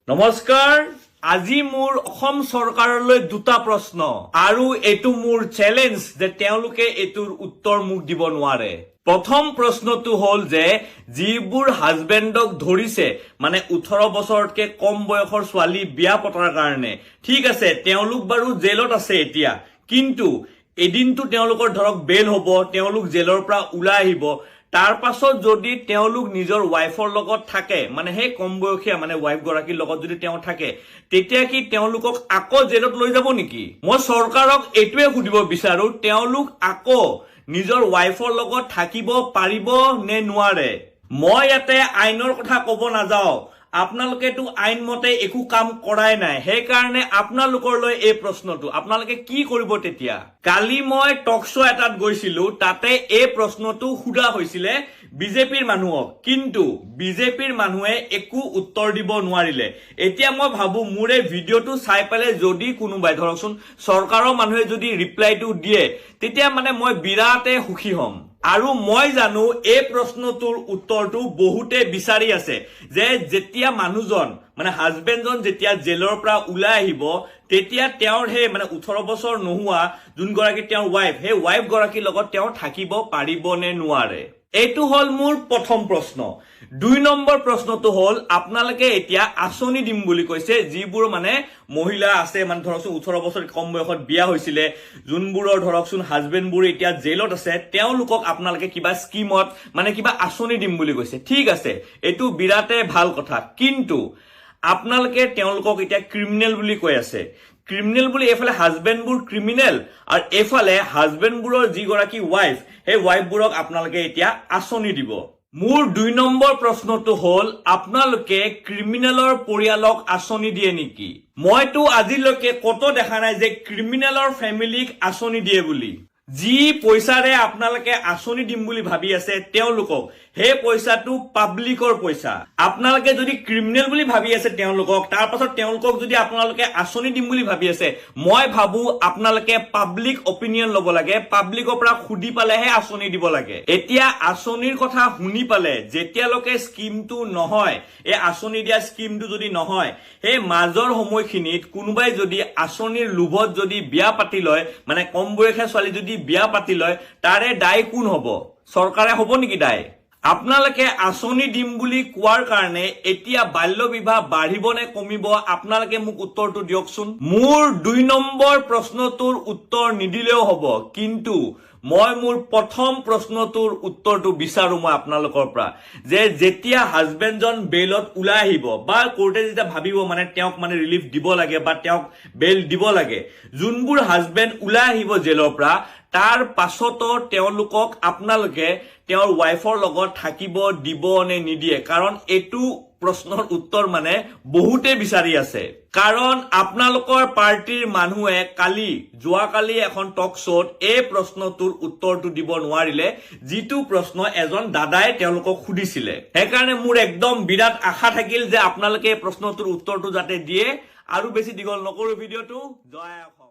নমস্কাৰ আজি মোৰ অসম চৰকাৰলৈ দুটা প্ৰশ্ন আৰু এটো মোৰ চ্যালেঞ্জ যে তেওঁলোকে এটোৰ উত্তৰ মোক দিব নোৱাৰে। প্ৰথম প্ৰশ্নটো হ'ল যে যিবোৰ হাজবেণ্ডক ধৰিছে মানে 18 বছৰতকে কম বয়সৰ ছোৱালী বিয়া পতাৰ কাৰণে ঠিক আছে তেওঁলোক বাৰু জেলত আছে এতিয়া কিন্তু এদিনটো তেওঁলোকৰ ধৰক বেল হ'ব তেওঁলোক জেলৰ পৰা ওলাই আহিব তাৰ পাছত যদি তেওঁলোক নিজৰ ওয়াইফৰ লগত থাকে মানে হে কম বয়সীয়া মানে ওয়াইফ গৰাকীৰ লগত যদি তেওঁ থাকে তেতিয়া কি তেওঁলোকক আকৌ জেলত লৈ যাব নেকি মই চৰকাৰক এটোৱে খুদিব বিচাৰো তেওঁলোক আকৌ নিজৰ ওয়াইফৰ লগত থাকিব পাৰিব নে নোৱাৰে মই ইয়াতে আইনৰ কথা ক'ব নাযাও আপোনালোকেটো আইন মতে একো কাম কৰাই নাই হে কাৰণে আপোনালোকৰলৈ এই প্ৰশ্নটো আপোনালোকে কি কৰিব তেতিয়া কালি মই টক শো এটাত গৈছিলো তাতে এই প্ৰশ্নটো খুদা হৈছিলে বিজেপিৰ মানুহক কিন্তু বিজেপিৰ মানুহে একো উত্তৰ দিব নোৱাৰিলে এতিয়া মই ভাবো মোৰে ভিডিওটো চাই পালে যদি কোনোবাই ধৰকচোন চৰকাৰৰ মানুহে যদি ৰিপ্লাইটো দিয়ে তেতিয়া মানে মই বিৰাতে সুখী হ'ম আৰু মই জানো এই প্ৰশ্নটোৰ উত্তৰটো বহুতে বিচাৰি আছে যে যেতিয়া মানুহজন মানে হাজবেণ্ডজন যেতিয়া জেলৰ পৰা ওলাই আহিব তেতিয়া তেওঁৰ হে মানে 18 বছৰ নোহোৱা যোন গৰাকী তেওঁৰ ওয়াইফ হে ওয়াইফ গৰাকীৰ লগত তেওঁ থাকিব পাৰিব নে নোৱাৰে এইটো হল মোৰ প্ৰথম প্ৰশ্ন দুই নম্বৰ প্ৰশ্নটো হল আপোনালোকে এতিয়া আঁচনি দিম বুলি কৈছে যিবোৰ মানে মহিলা আছে মানে ধৰকচোন 18 বছৰ কম বয়সত বিয়া হৈছিলে যোনবোৰৰ ধৰকচোন হাজবেণ্ডবোৰ এতিয়া জেলত আছে তেওঁলোকক আপোনালোকে কিবা স্কিমত মানে কিবা আঁচনি দিম বুলি কৈছে ঠিক আছে এইটো বিৰাতে ভাল কথা কিন্তু আপোনালোকে তেওঁলোকক এতিয়া ক্ৰিমিনেল বুলি কৈ আছে ক্ৰিমিনেল বুলি এফালে হাজবেণ্ডবোৰ ক্ৰিমিনেল আৰু এফালে হাজবেণ্ডবোৰৰ যি গৰাকী ওয়াইফ হে ওয়াইফবোৰক আপোনালোকে এতিয়া আঁচনি দিব মোৰ দুই নম্বৰ প্ৰশ্নটো হল আপোনালোকে ক্ৰিমিনেলৰ পৰিয়ালক আঁচনি দিয়ে নেকি মইতো আজিলৈকে কত দেখা নাই যে ক্ৰিমিনেলৰ ফ্যামিলিক আঁচনি দিয়ে বুলি যি পইচাৰে আপোনালোকে আঁচনি দিম বুলি ভাবি আছে তেওঁলোকক হে পইচাটো পাব্লিকৰ পইচা আপোনালোকে যদি ক্ৰিমিনেল বুলি ভাবি আছে তেওঁলোকক তাৰ পাছত তেওঁলোকক যদি আপোনালোকে আঁচনি দিম বুলি ভাবি আছে মই ভাবো আপোনালোকে পাব্লিক অপিনিয়ন ল'ব লাগে পাব্লিকৰ পৰা খুদি পালেহে আঁচনি দিব লাগে এতিয়া আঁচনিৰ কথা শুনি পালে যেতিয়ালৈকে স্কিমটো নহয় এই আঁচনি দিয়া স্কিমটো যদি নহয় হে মাজৰ সময়খিনিত কোনোবাই যদি আঁচনিৰ লোভত যদি বিয়া পাতি লয় মানে কম বয়সীয়া ছোৱালী যদি বিয়া পাতি লয় তাৰে দায় কোন হ'ব চৰকাৰে হ'ব নেকি দায় আপোনালোকে আঁচনি দিম বুলি কোৱাৰ কাৰণে এতিয়া বাল্য বিবাহ বাঢ়িব নে কমিব আপোনালোকে মোক উত্তৰটো দিয়কচোন মোৰ দুই নম্বৰ প্ৰশ্নটোৰ উত্তৰ নিদিলেও হ'ব কিন্তু মই মোৰ প্ৰথম প্ৰশ্নটোৰ উত্তৰটো বিচাৰো মই আপোনালোকৰ পৰা যে যেতিয়া হাজবেণ্ডজন বেলত ওলাই আহিব বা কোৰ্টে যেতিয়া ভাবিব মানে তেওঁক মানে ৰিলিফ দিব লাগে বা তেওঁক বেল দিব লাগে যোনবোৰ হাজবেণ্ড ওলাই আহিব জেলৰ পৰা তাৰ পাছতো তেওঁলোকক আপোনালোকে তেওঁৰ ওয়াইফৰ লগত থাকিব দিব নে নিদিয়ে কাৰণ এটো প্ৰশ্নৰ উত্তৰ মানে বহুতে বিচাৰি আছে কাৰণ আপোনালোকৰ পাৰ্টিৰ মানুহে যোৱাকালি এখন টক শোত এই প্ৰশ্নটোৰ উত্তৰটো দিব নোৱাৰিলে যিটো প্ৰশ্ন এজন দাদাই তেওঁলোকক খুদিছিলে সেইকাৰণে মোৰ একদম বিৰাট আশা থাকিল যে আপোনালোকে এই প্ৰশ্নটোৰ উত্তৰটো যাতে দিয়ে আৰু বেছি দীঘল নকৰো ভিডিওটো জয় অসম